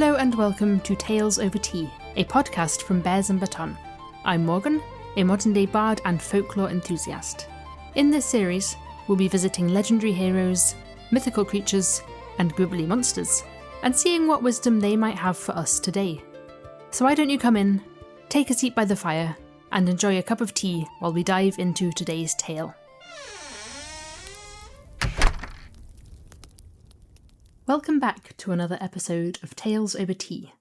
Hello and welcome to Tales Over Tea, a podcast from Bears Beton. I'm Morgan, a modern-day bard and folklore enthusiast. In this series, we'll be visiting legendary heroes, mythical creatures, and gribbly monsters, and seeing what wisdom they might have for us today. So why don't you come in, take a seat by the fire, and enjoy a cup of tea while we dive into today's tale. Welcome back to another episode of Tales Over Tea.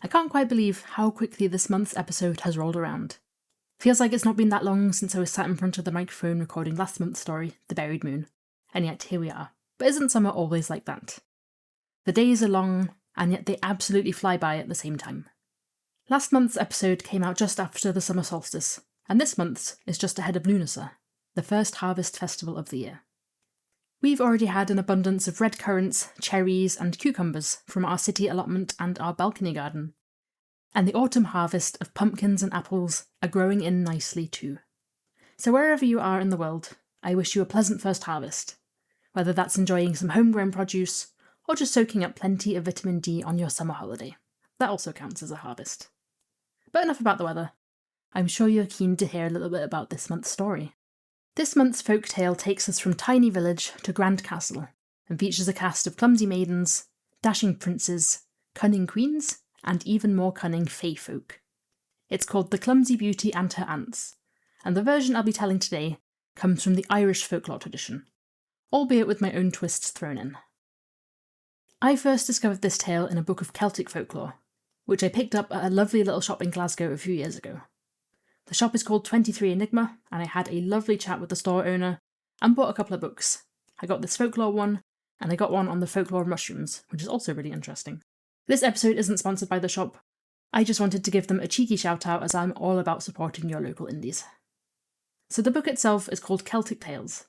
I can't quite believe how quickly this month's episode has rolled around. Feels like it's not been that long since I was sat in front of the microphone recording last month's story, The Buried Moon, and yet here we are. But isn't summer always like that? The days are long, and yet they absolutely fly by at the same time. Last month's episode came out just after the summer solstice, and this month's is just ahead of Lunasa, the first harvest festival of the year. We've already had an abundance of red currants, cherries, and cucumbers from our city allotment and our balcony garden, and the autumn harvest of pumpkins and apples are growing in nicely too. So wherever you are in the world, I wish you a pleasant first harvest, whether that's enjoying some homegrown produce or just soaking up plenty of vitamin D on your summer holiday. That also counts as a harvest. But enough about the weather. I'm sure you're keen to hear a little bit about this month's story. This month's folk tale takes us from tiny village to grand castle, and features a cast of clumsy maidens, dashing princes, cunning queens, and even more cunning fae folk. It's called The Clumsy Beauty and Her Aunts, and the version I'll be telling today comes from the Irish folklore tradition, albeit with my own twists thrown in. I first discovered this tale in a book of Celtic folklore, which I picked up at a lovely little shop in Glasgow a few years ago. The shop is called 23 Enigma, and I had a lovely chat with the store owner and bought a couple of books. I got this folklore one, and I got one on the folklore of mushrooms, which is also really interesting. This episode isn't sponsored by the shop. I just wanted to give them a cheeky shout out as I'm all about supporting your local indies. So the book itself is called Celtic Tales.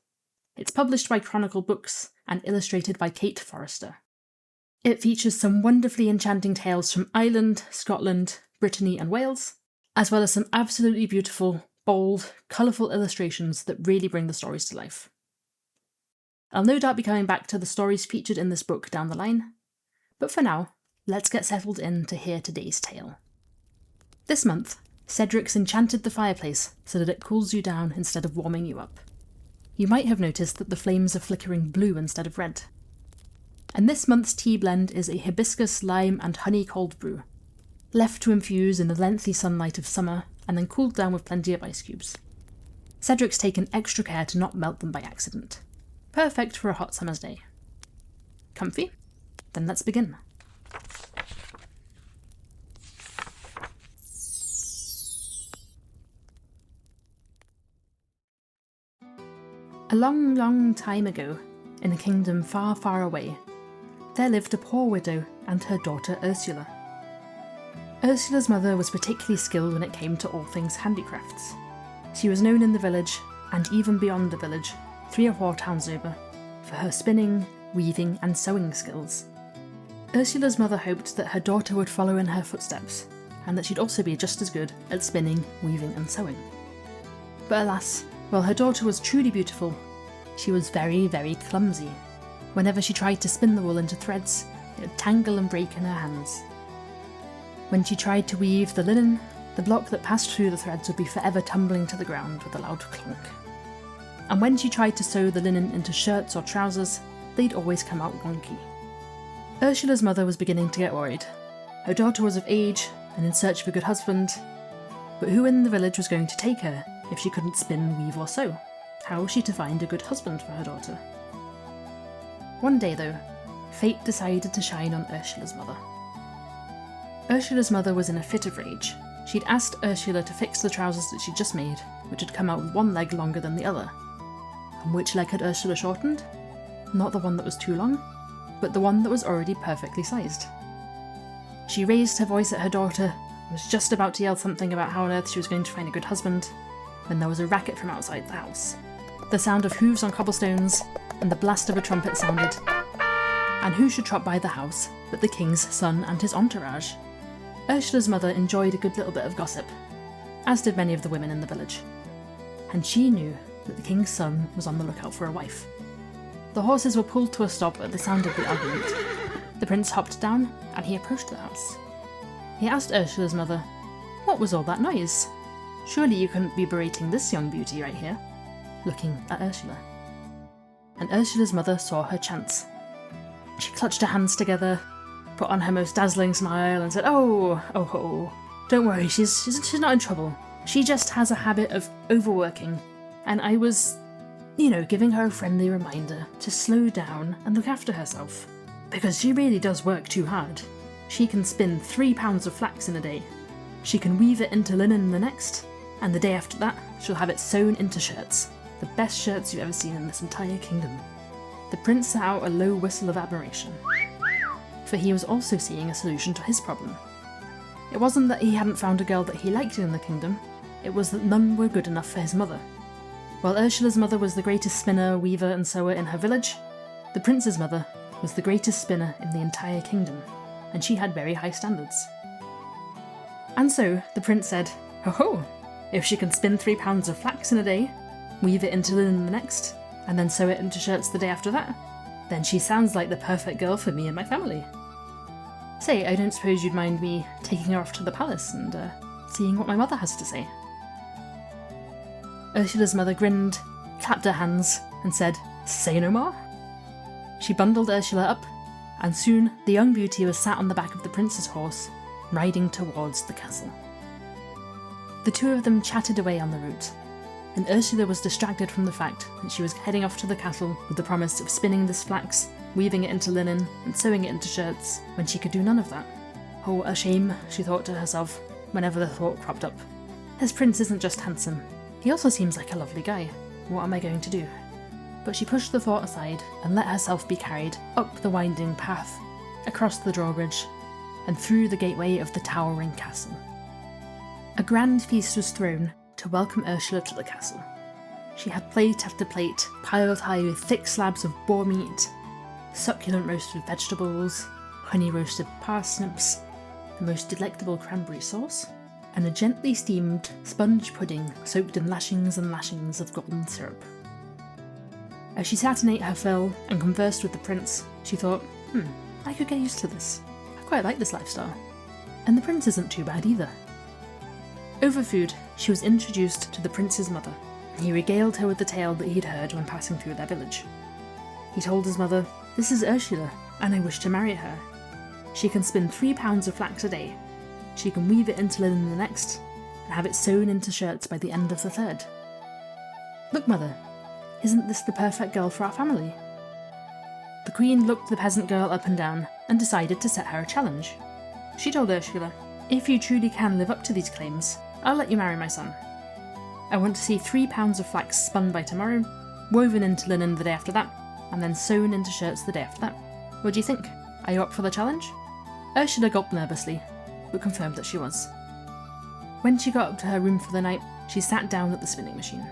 It's published by Chronicle Books and illustrated by Kate Forrester. It features some wonderfully enchanting tales from Ireland, Scotland, Brittany and Wales, as well as some absolutely beautiful, bold, colourful illustrations that really bring the stories to life. I'll no doubt be coming back to the stories featured in this book down the line, but for now, let's get settled in to hear today's tale. This month, Cedric's enchanted the fireplace so that it cools you down instead of warming you up. You might have noticed that the flames are flickering blue instead of red. And this month's tea blend is a hibiscus, lime and honey cold brew, left to infuse in the lengthy sunlight of summer and then cooled down with plenty of ice cubes. Cedric's taken extra care to not melt them by accident. Perfect for a hot summer's day. Comfy? Then let's begin. A long, long time ago, in a kingdom far, far away, there lived a poor widow and her daughter Ursula. Ursula's mother was particularly skilled when it came to all things handicrafts. She was known in the village, and even beyond the village, 3 or 4 towns over, for her spinning, weaving and sewing skills. Ursula's mother hoped that her daughter would follow in her footsteps, and that she'd also be just as good at spinning, weaving and sewing. But alas, while her daughter was truly beautiful, she was very, very clumsy. Whenever she tried to spin the wool into threads, it would tangle and break in her hands. When she tried to weave the linen, the block that passed through the threads would be forever tumbling to the ground with a loud clunk. And when she tried to sew the linen into shirts or trousers, they'd always come out wonky. Ursula's mother was beginning to get worried. Her daughter was of age and in search of a good husband, but who in the village was going to take her if she couldn't spin, weave or sew? How was she to find a good husband for her daughter? One day though, fate decided to shine on Ursula's mother. Ursula's mother was in a fit of rage. She'd asked Ursula to fix the trousers that she'd just made, which had come out with one leg longer than the other. And which leg had Ursula shortened? Not the one that was too long, but the one that was already perfectly sized. She raised her voice at her daughter, and was just about to yell something about how on earth she was going to find a good husband, when there was a racket from outside the house. The sound of hooves on cobblestones, and the blast of a trumpet sounded. And who should trot by the house but the king's son and his entourage? Ursula's mother enjoyed a good little bit of gossip, as did many of the women in the village. And she knew that the king's son was on the lookout for a wife. The horses were pulled to a stop at the sound of the argument, The prince hopped down and he approached the house. He asked Ursula's mother, "What was all that noise? Surely you couldn't be berating this young beauty right here," looking at Ursula. And Ursula's mother saw her chance. She clutched her hands together, put on her most dazzling smile and said, Oh, don't worry, she's not in trouble. She just has a habit of overworking, and I was, giving her a friendly reminder to slow down and look after herself. Because she really does work too hard. She can spin 3 pounds of flax in a day. She can weave it into linen the next, and the day after that, she'll have it sewn into shirts. The best shirts you've ever seen in this entire kingdom. The prince set out a low whistle of admiration, for he was also seeing a solution to his problem. It wasn't that he hadn't found a girl that he liked in the kingdom, it was that none were good enough for his mother. While Ursula's mother was the greatest spinner, weaver and sewer in her village, the prince's mother was the greatest spinner in the entire kingdom, and she had very high standards. And so the prince said, "Ho-ho! If she can spin 3 pounds of flax in a day, weave it into linen the next, and then sew it into shirts the day after that, then she sounds like the perfect girl for me and my family. Say, I don't suppose you'd mind me taking her off to the palace and seeing what my mother has to say." Ursula's mother grinned, clapped her hands, and said, "Say no more." She bundled Ursula up, and soon the young beauty was sat on the back of the prince's horse, riding towards the castle. The two of them chatted away on the route, and Ursula was distracted from the fact that she was heading off to the castle with the promise of spinning this flax, weaving it into linen, and sewing it into shirts, when she could do none of that. Oh, a shame, she thought to herself, whenever the thought cropped up. This prince isn't just handsome, he also seems like a lovely guy. What am I going to do? But she pushed the thought aside and let herself be carried up the winding path, across the drawbridge, and through the gateway of the towering castle. A grand feast was thrown to welcome Ursula to the castle. She had plate after plate piled high with thick slabs of boar meat, succulent roasted vegetables, honey roasted parsnips, the most delectable cranberry sauce, and a gently steamed sponge pudding soaked in lashings and lashings of golden syrup. As she sat and ate her fill and conversed with the prince, she thought, I could get used to this. I quite like this lifestyle. And the prince isn't too bad either. Over food, she was introduced to the prince's mother, and he regaled her with the tale that he'd heard when passing through their village. He told his mother, "This is Ursula, and I wish to marry her. She can spin 3 pounds of flax a day. She can weave it into linen the next, and have it sewn into shirts by the end of the third. Look, mother, isn't this the perfect girl for our family?" The queen looked the peasant girl up and down, and decided to set her a challenge. She told Ursula, "If you truly can live up to these claims, I'll let you marry my son. I want to see 3 pounds of flax spun by tomorrow, woven into linen the day after that, and then sewn into shirts the day after that. What do you think? Are you up for the challenge?" Ursula gulped nervously, but confirmed that she was. When she got up to her room for the night, she sat down at the spinning machine.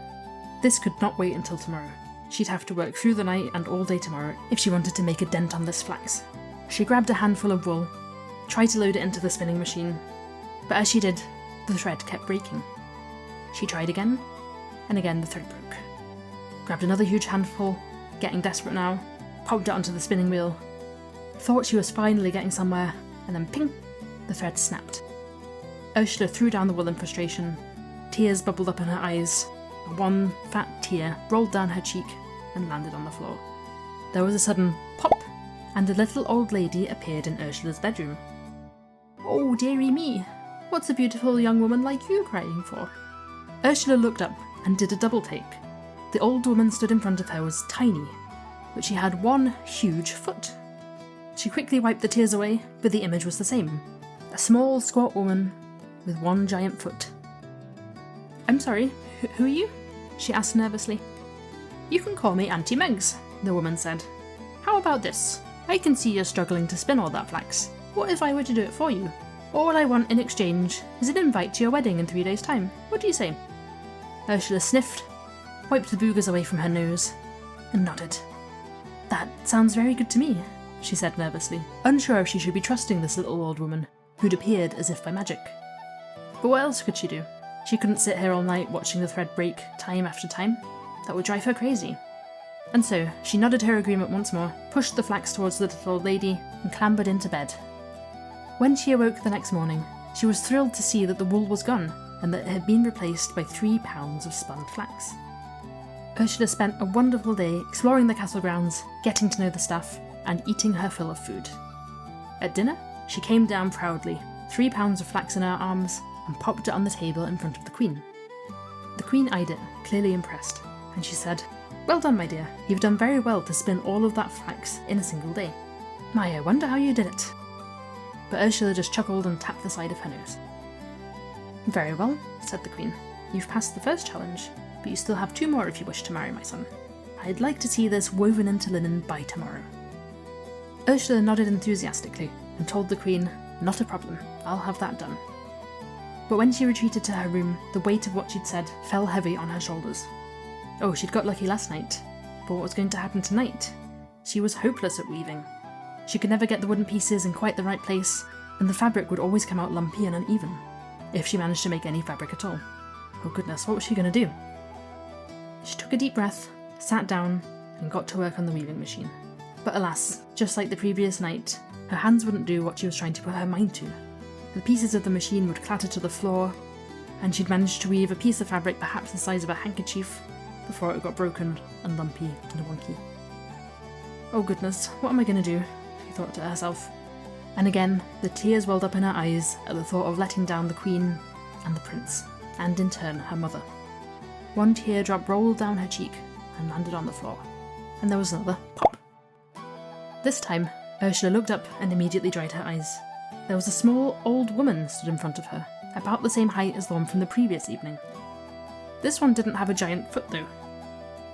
This could not wait until tomorrow. She'd have to work through the night and all day tomorrow if she wanted to make a dent on this flax. She grabbed a handful of wool, tried to load it into the spinning machine, but as she did, the thread kept breaking. She tried again, and again the thread broke. Grabbed another huge handful, getting desperate now, popped it onto the spinning wheel, thought she was finally getting somewhere, and then ping, the thread snapped. Ursula threw down the wool in frustration. Tears bubbled up in her eyes. One fat tear rolled down her cheek and landed on the floor. There was a sudden pop, and a little old lady appeared in Ursula's bedroom. "Oh, dearie me, what's a beautiful young woman like you crying for?" Ursula looked up and did a double take. The old woman stood in front of her was tiny, but she had one huge foot. She quickly wiped the tears away, but the image was the same. A small, squat woman with one giant foot. "I'm sorry, who are you?" she asked nervously. "You can call me Auntie Megs," the woman said. "How about this? I can see you're struggling to spin all that flax. What if I were to do it for you? All I want in exchange is an invite to your wedding in 3 days' time. What do you say?" Ursula sniffed, wiped the boogers away from her nose, and nodded. "That sounds very good to me," she said nervously, unsure if she should be trusting this little old woman, who'd appeared as if by magic. But what else could she do? She couldn't sit here all night watching the thread break time after time. That would drive her crazy. And so she nodded her agreement once more, pushed the flax towards the little old lady, and clambered into bed. When she awoke the next morning, she was thrilled to see that the wool was gone, and that it had been replaced by 3 pounds of spun flax. Ursula spent a wonderful day exploring the castle grounds, getting to know the staff, and eating her fill of food. At dinner, she came down proudly, 3 pounds of flax in her arms, and popped it on the table in front of the Queen. The Queen eyed it, clearly impressed, and she said, "Well done, my dear. You've done very well to spin all of that flax in a single day. My, I wonder how you did it." But Ursula just chuckled and tapped the side of her nose. "Very well," said the Queen. "You've passed the first challenge, but you still have 2 more if you wish to marry my son. I'd like to see this woven into linen by tomorrow." Ursula nodded enthusiastically and told the Queen, "Not a problem, I'll have that done." But when she retreated to her room, the weight of what she'd said fell heavy on her shoulders. Oh, she'd got lucky last night, but what was going to happen tonight? She was hopeless at weaving. She could never get the wooden pieces in quite the right place, and the fabric would always come out lumpy and uneven, if she managed to make any fabric at all. Oh goodness, what was she going to do? She took a deep breath, sat down, and got to work on the weaving machine. But alas, just like the previous night, her hands wouldn't do what she was trying to put her mind to. The pieces of the machine would clatter to the floor, and she'd managed to weave a piece of fabric perhaps the size of a handkerchief before it got broken and lumpy and wonky. Oh goodness, what am I going to do? She thought to herself. And again, the tears welled up in her eyes at the thought of letting down the Queen and the Prince, and in turn her mother. One teardrop rolled down her cheek and landed on the floor, and there was another pop. This time, Ursula looked up and immediately dried her eyes. There was a small, old woman stood in front of her, about the same height as the one from the previous evening. This one didn't have a giant foot though.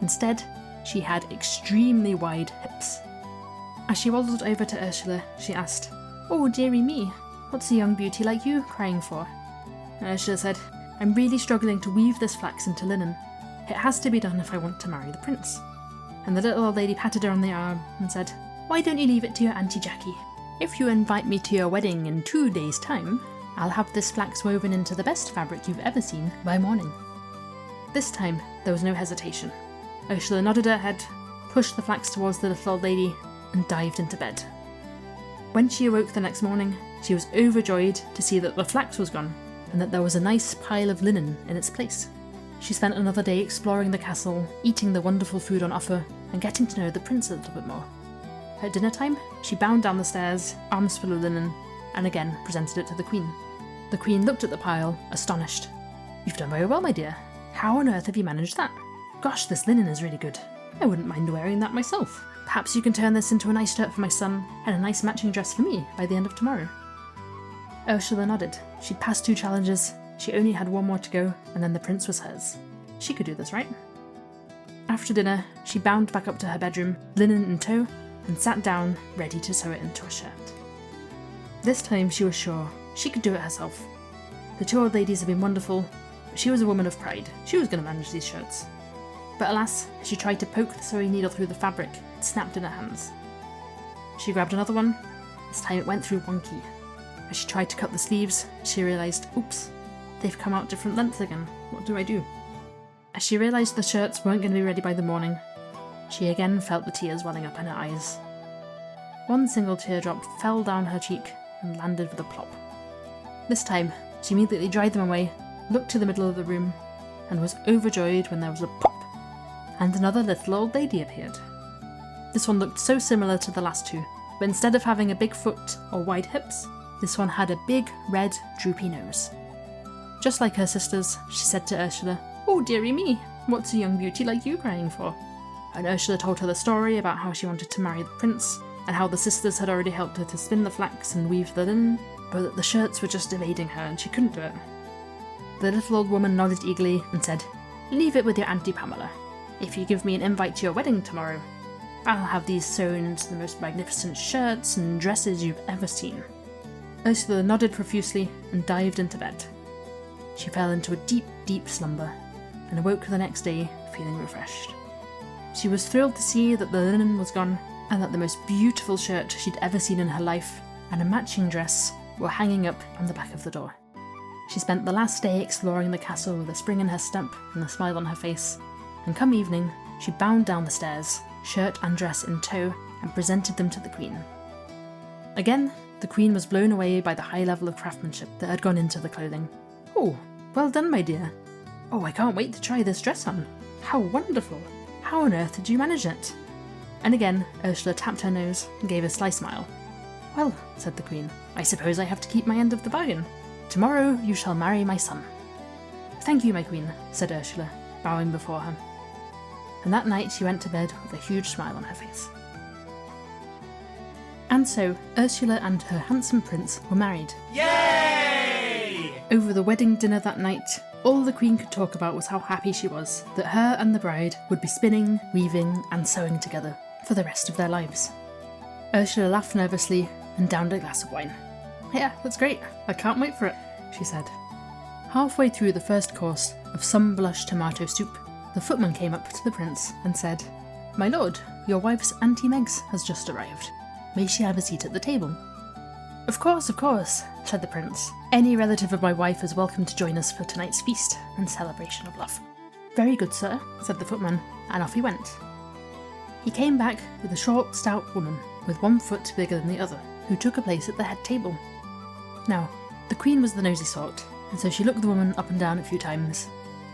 Instead, she had extremely wide hips. As she waddled over to Ursula, she asked, "Oh, dearie me, what's a young beauty like you crying for?" And Ursula said, "I'm really struggling to weave this flax into linen. It has to be done if I want to marry the prince." And the little old lady patted her on the arm and said, "Why don't you leave it to your Auntie Jackie? If you invite me to your wedding in 2 days' time, I'll have this flax woven into the best fabric you've ever seen by morning." This time, there was no hesitation. Ursula nodded her head, pushed the flax towards the little old lady, and dived into bed. When she awoke the next morning, she was overjoyed to see that the flax was gone, and that there was a nice pile of linen in its place. She spent another day exploring the castle, eating the wonderful food on offer, and getting to know the prince a little bit more. At dinner time, she bounded down the stairs, arms full of linen, and again presented it to the Queen. The Queen looked at the pile, astonished. "You've done very well, my dear. How on earth have you managed that? Gosh, this linen is really good. I wouldn't mind wearing that myself. Perhaps you can turn this into a nice shirt for my son, and a nice matching dress for me by the end of tomorrow." Ursula nodded. She'd passed 2 challenges, she only had 1 more to go, and then the prince was hers. She could do this, right? After dinner, she bounded back up to her bedroom, linen in tow, and sat down, ready to sew it into a shirt. This time she was sure she could do it herself. The 2 old ladies had been wonderful, but she was a woman of pride. She was going to manage these shirts. But alas, as she tried to poke the sewing needle through the fabric, it snapped in her hands. She grabbed another one. This time it went through one key. As she tried to cut the sleeves, she realised, oops, they've come out different lengths again. What do I do? As she realised the shirts weren't going to be ready by the morning, she again felt the tears welling up in her eyes. One single teardrop fell down her cheek and landed with a plop. This time, she immediately dried them away, looked to the middle of the room, and was overjoyed when there was a pop, and another little old lady appeared. This one looked so similar to the last 2, but instead of having a big foot or wide hips, this one had a big, red, droopy nose. Just like her sisters, she said to Ursula, "Oh, dearie me, what's a young beauty like you crying for?" And Ursula told her the story about how she wanted to marry the prince, and how the sisters had already helped her to spin the flax and weave the linen, but that the shirts were just evading her and she couldn't do it. The little old woman nodded eagerly and said, "Leave it with your Auntie Pamela. If you give me an invite to your wedding tomorrow, I'll have these sewn into the most magnificent shirts and dresses you've ever seen." Ursula nodded profusely and dived into bed. She fell into a deep, deep slumber, and awoke the next day feeling refreshed. She was thrilled to see that the linen was gone, and that the most beautiful shirt she'd ever seen in her life, and a matching dress, were hanging up on the back of the door. She spent the last day exploring the castle with a spring in her step and a smile on her face, and come evening, she bounded down the stairs, shirt and dress in tow, and presented them to the Queen. Again, the Queen was blown away by the high level of craftsmanship that had gone into the clothing. "Oh, well done, my dear. Oh, I can't wait to try this dress on. How wonderful! How on earth did you manage it?" And again, Ursula tapped her nose and gave a sly smile. "Well," said the Queen, "I suppose I have to keep my end of the bargain. Tomorrow you shall marry my son." "Thank you, my Queen," said Ursula, bowing before her. And that night she went to bed with a huge smile on her face. And so, Ursula and her handsome prince were married. Yay! Over the wedding dinner that night, all the Queen could talk about was how happy she was that her and the bride would be spinning, weaving, and sewing together for the rest of their lives. Ursula laughed nervously and downed a glass of wine. "Yeah, that's great. I can't wait for it," she said. Halfway through the first course of some blush tomato soup, the footman came up to the prince and said, "My lord, your wife's Auntie Megs has just arrived. May she have a seat at the table?" Of course," said the prince. "Any relative of my wife is welcome to join us for tonight's feast and celebration of love." "Very good, sir," said the footman, and off he went. He came back with a short, stout woman with one foot bigger than the other, who took a place at the head table. Now, the Queen was the nosy sort, and so she looked the woman up and down a few times,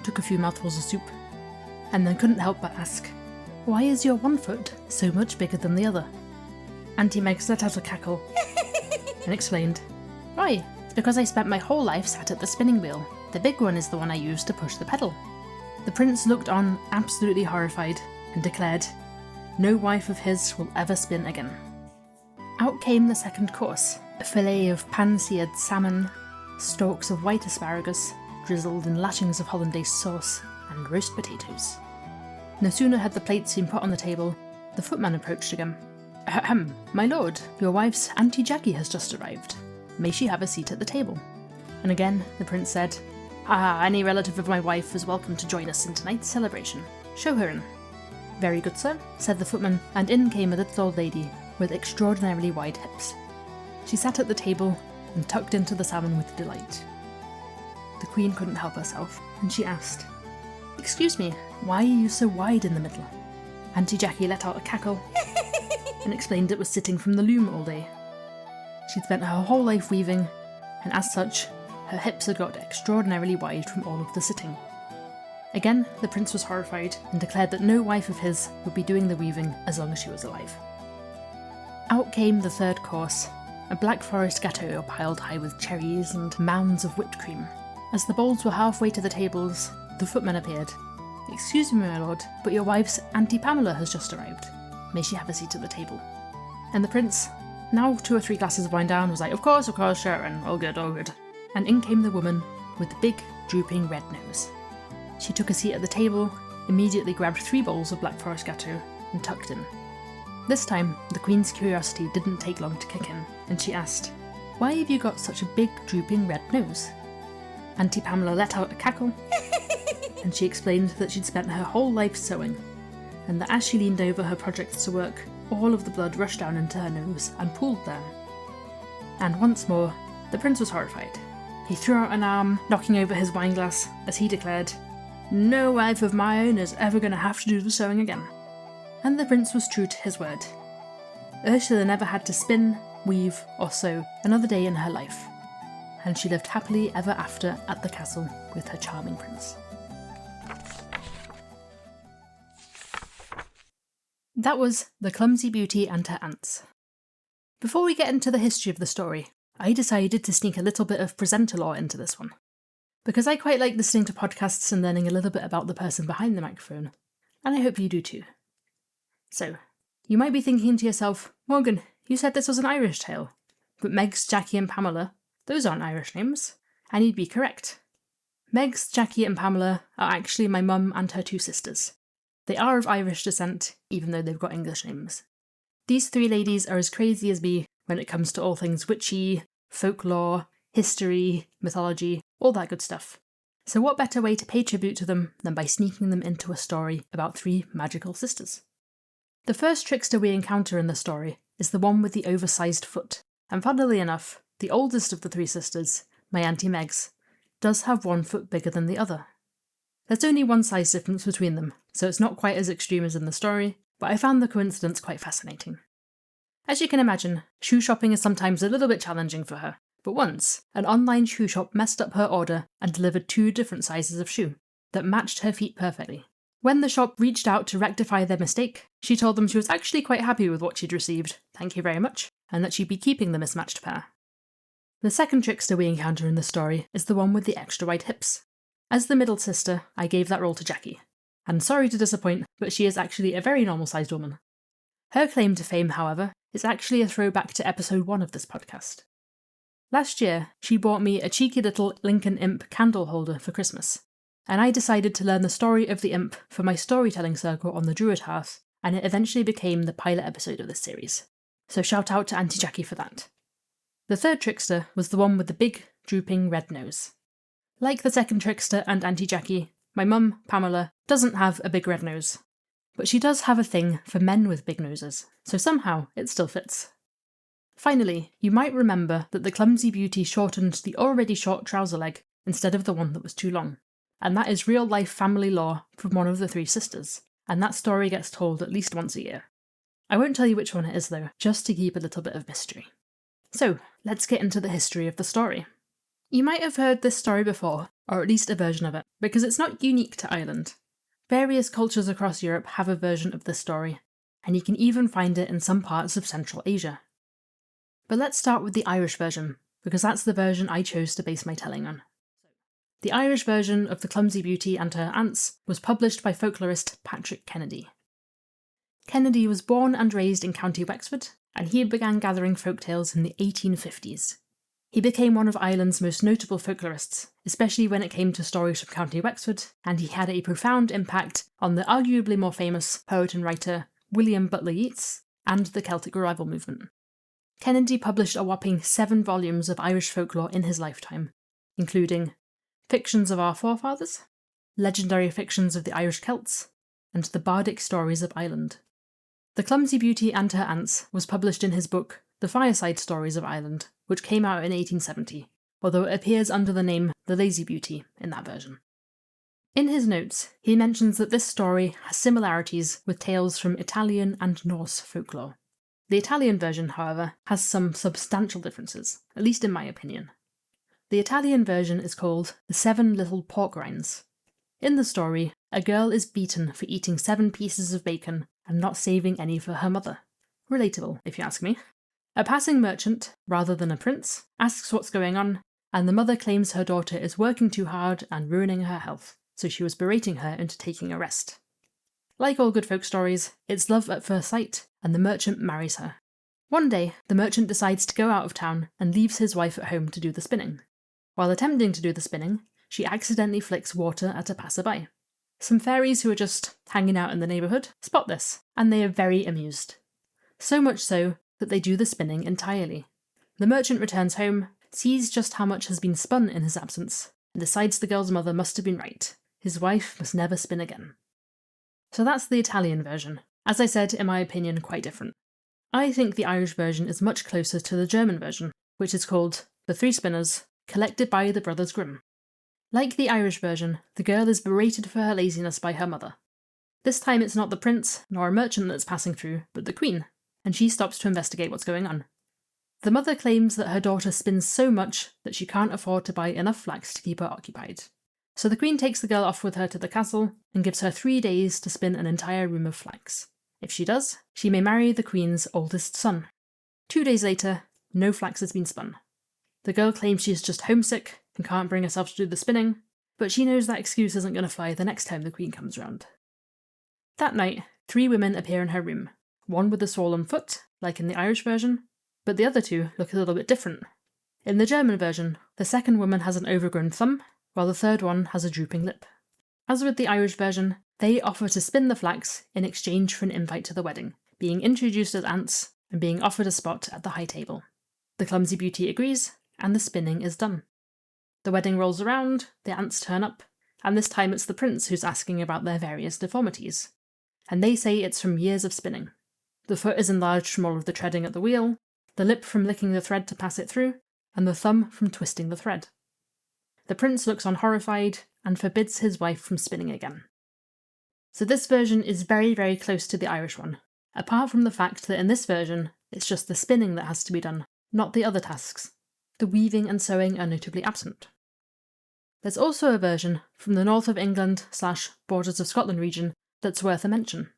took a few mouthfuls of soup, and then couldn't help but ask, "Why is your one foot so much bigger than the other?" Auntie Megs let out a cackle and explained, "Why, it's because I spent my whole life sat at the spinning wheel. The big one is the one I used to push the pedal." The prince looked on absolutely horrified and declared, no wife of his will ever spin again. Out came the second course, a fillet of pan-seared salmon, stalks of white asparagus, drizzled in lashings of hollandaise sauce, and roast potatoes. No sooner had the plates been put on the table, the footman approached again. "Ahem, my lord, your wife's Auntie Jackie has just arrived. May she have a seat at the table?" And again the prince said, "Any relative of my wife is welcome to join us in tonight's celebration. Show her in." "Very good, sir," said the footman, and in came a little old lady with extraordinarily wide hips. She sat at the table and tucked into the salmon with delight. The Queen couldn't help herself, and she asked, "Excuse me, why are you so wide in the middle?" Auntie Jackie let out a cackle and explained it was sitting from the loom all day. She'd spent her whole life weaving, and as such, her hips had got extraordinarily wide from all of the sitting. Again, the prince was horrified and declared that no wife of his would be doing the weaving as long as she was alive. Out came the third course, a Black Forest gâteau piled high with cherries and mounds of whipped cream. As the bowls were halfway to the tables, the footman appeared. "Excuse me, my lord, but your wife's Auntie Pamela has just arrived. May she have a seat at the table?" And the prince, now 2 or 3 glasses of wine down, was like, of course, sure, and all good. And in came the woman with the big, drooping red nose. She took a seat at the table, immediately grabbed 3 bowls of Black Forest gâteau, and tucked in. This time, the Queen's curiosity didn't take long to kick in, and she asked, "Why have you got such a big, drooping red nose?" Auntie Pamela let out a cackle, and she explained that she'd spent her whole life sewing, and that as she leaned over her projects to work, all of the blood rushed down into her nose and pooled there. And once more, the prince was horrified. He threw out an arm, knocking over his wineglass, as he declared, "No wife of my own is ever going to have to do the sewing again." And the prince was true to his word. Ursula never had to spin, weave, or sew another day in her life, and she lived happily ever after at the castle with her charming prince. That was The Clumsy Beauty and Her Ants. Before we get into the history of the story, I decided to sneak a little bit of presenter lore into this one, because I quite like listening to podcasts and learning a little bit about the person behind the microphone, and I hope you do too. So, you might be thinking to yourself, "Morgan, you said this was an Irish tale, but Megs, Jackie and Pamela, those aren't Irish names." And you'd be correct. Megs, Jackie and Pamela are actually my mum and her 2 sisters. They are of Irish descent, even though they've got English names. These 3 ladies are as crazy as me when it comes to all things witchy, folklore, history, mythology, all that good stuff. So what better way to pay tribute to them than by sneaking them into a story about 3 magical sisters? The first trickster we encounter in the story is the one with the oversized foot, and funnily enough, the oldest of the 3 sisters, my Auntie Megs, does have 1 foot bigger than the other. There's only 1 size difference between them, so it's not quite as extreme as in the story, but I found the coincidence quite fascinating. As you can imagine, shoe shopping is sometimes a little bit challenging for her, but once, an online shoe shop messed up her order and delivered 2 different sizes of shoe that matched her feet perfectly. When the shop reached out to rectify their mistake, she told them she was actually quite happy with what she'd received, thank you very much, and that she'd be keeping the mismatched pair. The second trickster we encounter in the story is the one with the extra wide hips. As the middle sister, I gave that role to Jackie. And sorry to disappoint, but she is actually a very normal-sized woman. Her claim to fame, however, is actually a throwback to episode 1 of this podcast. Last year, she bought me a cheeky little Lincoln Imp candle holder for Christmas, and I decided to learn the story of the imp for my storytelling circle on the Druid Hearth, and it eventually became the pilot episode of this series. So shout out to Auntie Jackie for that. The third trickster was the one with the big, drooping red nose. Like the second trickster and Auntie Jackie, my mum, Pamela, doesn't have a big red nose. But she does have a thing for men with big noses, so somehow it still fits. Finally, you might remember that the Clumsy Beauty shortened the already short trouser leg instead of the one that was too long. And that is real-life family lore from one of the 3 sisters, and that story gets told at least once a year. I won't tell you which one it is though, just to keep a little bit of mystery. So, let's get into the history of the story. You might have heard this story before, or at least a version of it, because it's not unique to Ireland. Various cultures across Europe have a version of this story, and you can even find it in some parts of Central Asia. But let's start with the Irish version, because that's the version I chose to base my telling on. The Irish version of The Clumsy Beauty and Her Aunts was published by folklorist Patrick Kennedy. Kennedy was born and raised in County Wexford, and he began gathering folktales in the 1850s. He became one of Ireland's most notable folklorists, especially when it came to stories from County Wexford, and he had a profound impact on the arguably more famous poet and writer William Butler Yeats and the Celtic Revival movement. Kennedy published a whopping 7 volumes of Irish folklore in his lifetime, including Fictions of Our Forefathers, Legendary Fictions of the Irish Celts, and The Bardic Stories of Ireland. The Clumsy Beauty and Her Aunts was published in his book The Fireside Stories of Ireland, which came out in 1870, although it appears under the name The Lazy Beauty in that version. In his notes, he mentions that this story has similarities with tales from Italian and Norse folklore. The Italian version, however, has some substantial differences, at least in my opinion. The Italian version is called The 7 Little Pork Rinds. In the story, a girl is beaten for eating 7 pieces of bacon and not saving any for her mother. Relatable, if you ask me. A passing merchant, rather than a prince, asks what's going on, and the mother claims her daughter is working too hard and ruining her health, so she was berating her into taking a rest. Like all good folk stories, it's love at first sight, and the merchant marries her. One day, the merchant decides to go out of town and leaves his wife at home to do the spinning. While attempting to do the spinning, she accidentally flicks water at a passerby. Some fairies who are just hanging out in the neighbourhood spot this, and they are very amused. So much so that they do the spinning entirely. The merchant returns home, sees just how much has been spun in his absence, and decides the girl's mother must have been right. His wife must never spin again. So that's the Italian version. As I said, in my opinion, quite different. I think the Irish version is much closer to the German version, which is called The 3 Spinners, collected by the Brothers Grimm. Like the Irish version, the girl is berated for her laziness by her mother. This time it's not the prince nor a merchant that's passing through, but the queen, and she stops to investigate what's going on. The mother claims that her daughter spins so much that she can't afford to buy enough flax to keep her occupied. So the queen takes the girl off with her to the castle and gives her 3 days to spin an entire room of flax. If she does, she may marry the queen's oldest son. 2 days later, no flax has been spun. The girl claims she is just homesick and can't bring herself to do the spinning, but she knows that excuse isn't going to fly the next time the queen comes round. That night, 3 women appear in her room, one with a swollen foot, like in the Irish version, but the other 2 look a little bit different. In the German version, the second woman has an overgrown thumb, while the third one has a drooping lip. As with the Irish version, they offer to spin the flax in exchange for an invite to the wedding, being introduced as aunts and being offered a spot at the high table. The Clumsy Beauty agrees, and the spinning is done. The wedding rolls around, the aunts turn up, and this time it's the prince who's asking about their various deformities. And they say it's from years of spinning. The foot is enlarged from all of the treading at the wheel, the lip from licking the thread to pass it through, and the thumb from twisting the thread. The prince looks on horrified and forbids his wife from spinning again. So this version is very, very close to the Irish one, apart from the fact that in this version, it's just the spinning that has to be done, not the other tasks. The weaving and sewing are notably absent. There's also a version from the north of England / borders of Scotland region that's worth a mention.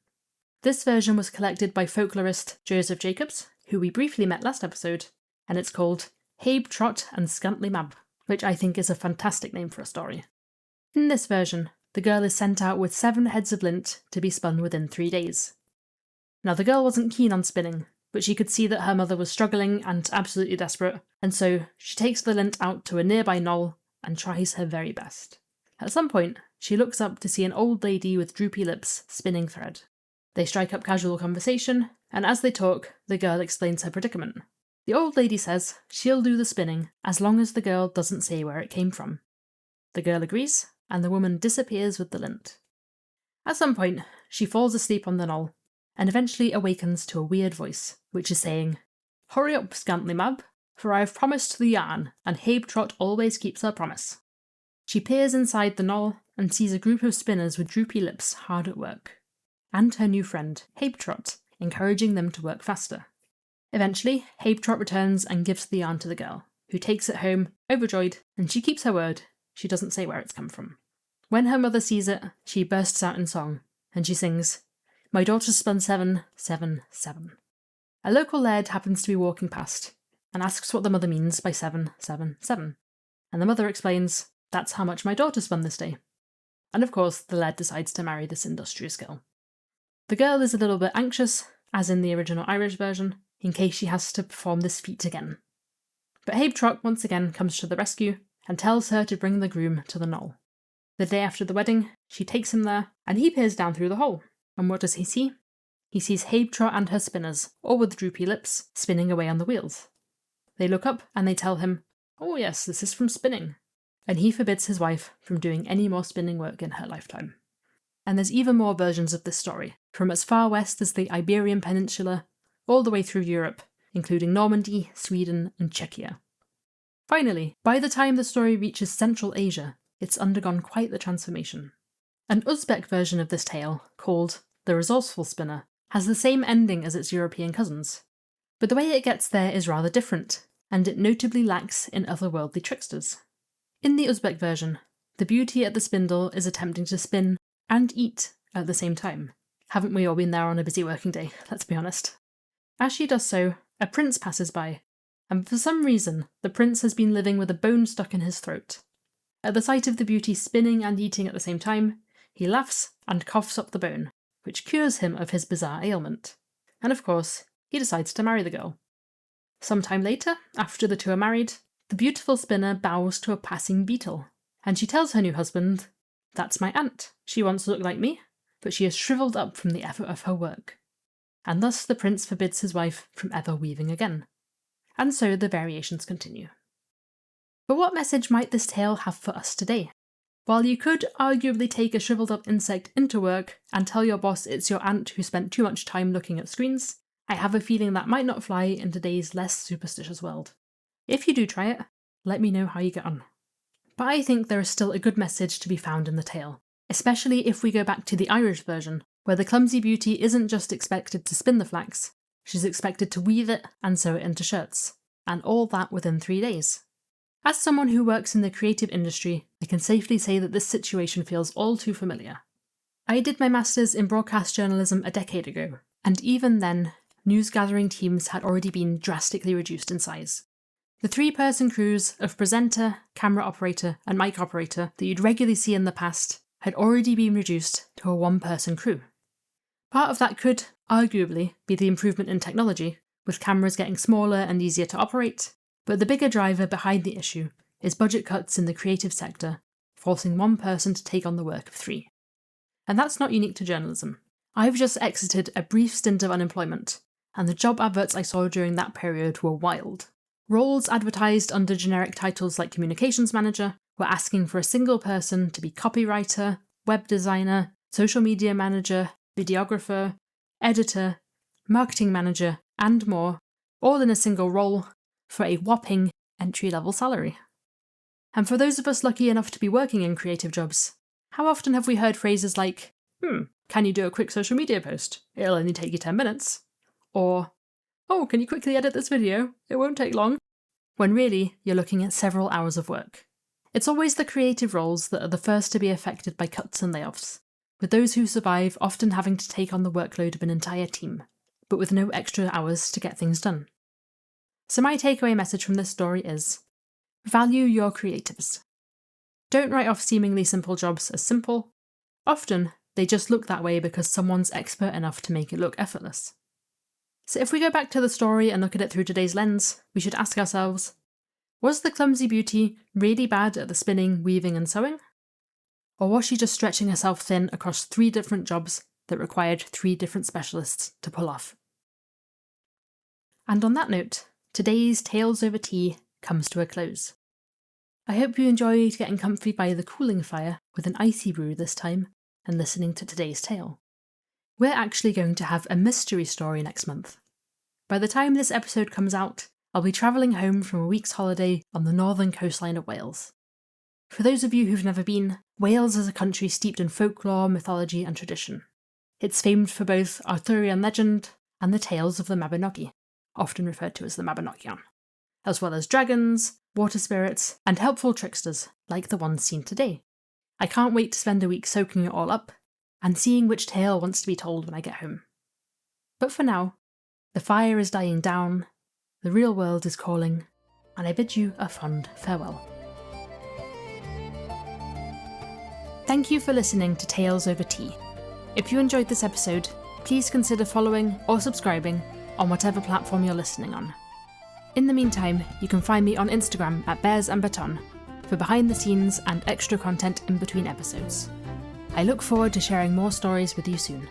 This version was collected by folklorist Joseph Jacobs, who we briefly met last episode, and it's called Habe Trot and Scantly Mab, which I think is a fantastic name for a story. In this version, the girl is sent out with 7 heads of lint to be spun within 3 days. Now the girl wasn't keen on spinning, but she could see that her mother was struggling and absolutely desperate, and so she takes the lint out to a nearby knoll and tries her very best. At some point, she looks up to see an old lady with droopy lips spinning thread. They strike up casual conversation, and as they talk, the girl explains her predicament. The old lady says she'll do the spinning as long as the girl doesn't say where it came from. The girl agrees, and the woman disappears with the lint. At some point, she falls asleep on the knoll, and eventually awakens to a weird voice, which is saying, "Hurry up, Scantly Mab, for I have promised the yarn, and Habe Trot always keeps her promise." She peers inside the knoll and sees a group of spinners with droopy lips hard at work, and her new friend, Habe Trot, encouraging them to work faster. Eventually, Habe Trot returns and gives the yarn to the girl, who takes it home, overjoyed, and she keeps her word. She doesn't say where it's come from. When her mother sees it, she bursts out in song, and she sings, "My daughter spun 7, 7, 7. A local laird happens to be walking past, and asks what the mother means by 7, 7, 7. And the mother explains, "That's how much my daughter spun this day." And of course, the laird decides to marry this industrious girl. The girl is a little bit anxious, as in the original Irish version, in case she has to perform this feat again. But Habe Trot once again comes to the rescue and tells her to bring the groom to the knoll. The day after the wedding, she takes him there, and he peers down through the hole. And what does he see? He sees Habe Trot and her spinners, all with droopy lips, spinning away on the wheels. They look up and they tell him, "Oh yes, this is from spinning." And he forbids his wife from doing any more spinning work in her lifetime. And there's even more versions of this story, from as far west as the Iberian Peninsula, all the way through Europe, including Normandy, Sweden, and Czechia. Finally, by the time the story reaches Central Asia, it's undergone quite the transformation. An Uzbek version of this tale, called The Resourceful Spinner, has the same ending as its European cousins. But the way it gets there is rather different, and it notably lacks in otherworldly tricksters. In the Uzbek version, the beauty at the spindle is attempting to spin and eat at the same time. Haven't we all been there on a busy working day, let's be honest. As she does so, a prince passes by, and for some reason, the prince has been living with a bone stuck in his throat. At the sight of the beauty spinning and eating at the same time, he laughs and coughs up the bone, which cures him of his bizarre ailment. And of course, he decides to marry the girl. Sometime later, after the two are married, the beautiful spinner bows to a passing beetle, and she tells her new husband, "That's my aunt. She wants to look like me, but she is shriveled up from the effort of her work." And thus the prince forbids his wife from ever weaving again. And so the variations continue. But what message might this tale have for us today? While you could arguably take a shriveled up insect into work and tell your boss it's your aunt who spent too much time looking at screens, I have a feeling that might not fly in today's less superstitious world. If you do try it, let me know how you get on. But I think there is still a good message to be found in the tale, especially if we go back to the Irish version, where the clumsy beauty isn't just expected to spin the flax, she's expected to weave it and sew it into shirts, and all that within 3 days. As someone who works in the creative industry, I can safely say that this situation feels all too familiar. I did my master's in broadcast journalism a decade ago, and even then, news gathering teams had already been drastically reduced in size. The 3-person crews of presenter, camera operator, and mic operator that you'd regularly see in the past had already been reduced to a 1-person crew. Part of that could, arguably, be the improvement in technology, with cameras getting smaller and easier to operate, but the bigger driver behind the issue is budget cuts in the creative sector, forcing 1 person to take on the work of 3. And that's not unique to journalism. I've just exited a brief stint of unemployment, and the job adverts I saw during that period were wild. Roles advertised under generic titles like communications manager were asking for a single person to be copywriter, web designer, social media manager, videographer, editor, marketing manager, and more, all in a single role, for a whopping entry-level salary. And for those of us lucky enough to be working in creative jobs, how often have we heard phrases like, can you do a quick social media post? It'll only take you 10 minutes. Or, oh, can you quickly edit this video? It won't take long. When really, you're looking at several hours of work. It's always the creative roles that are the first to be affected by cuts and layoffs, with those who survive often having to take on the workload of an entire team, but with no extra hours to get things done. So my takeaway message from this story is, value your creatives. Don't write off seemingly simple jobs as simple. Often, they just look that way because someone's expert enough to make it look effortless. So if we go back to the story and look at it through today's lens, we should ask ourselves, was the clumsy beauty really bad at the spinning, weaving and sewing? Or was she just stretching herself thin across 3 different jobs that required 3 different specialists to pull off? And on that note, today's Tales Over Tea comes to a close. I hope you enjoyed getting comfy by the cooling fire with an icy brew this time and listening to today's tale. We're actually going to have a mystery story next month. By the time this episode comes out, I'll be travelling home from a week's holiday on the northern coastline of Wales. For those of you who've never been, Wales is a country steeped in folklore, mythology and tradition. It's famed for both Arthurian legend and the tales of the Mabinogi, often referred to as the Mabinogion, as well as dragons, water spirits, and helpful tricksters like the ones seen today. I can't wait to spend a week soaking it all up and seeing which tale wants to be told when I get home. But for now, the fire is dying down, the real world is calling, and I bid you a fond farewell. Thank you for listening to Tales Over Tea. If you enjoyed this episode, please consider following or subscribing on whatever platform you're listening on. In the meantime, you can find me on Instagram at Bears and Beton for behind the scenes and extra content in between episodes. I look forward to sharing more stories with you soon.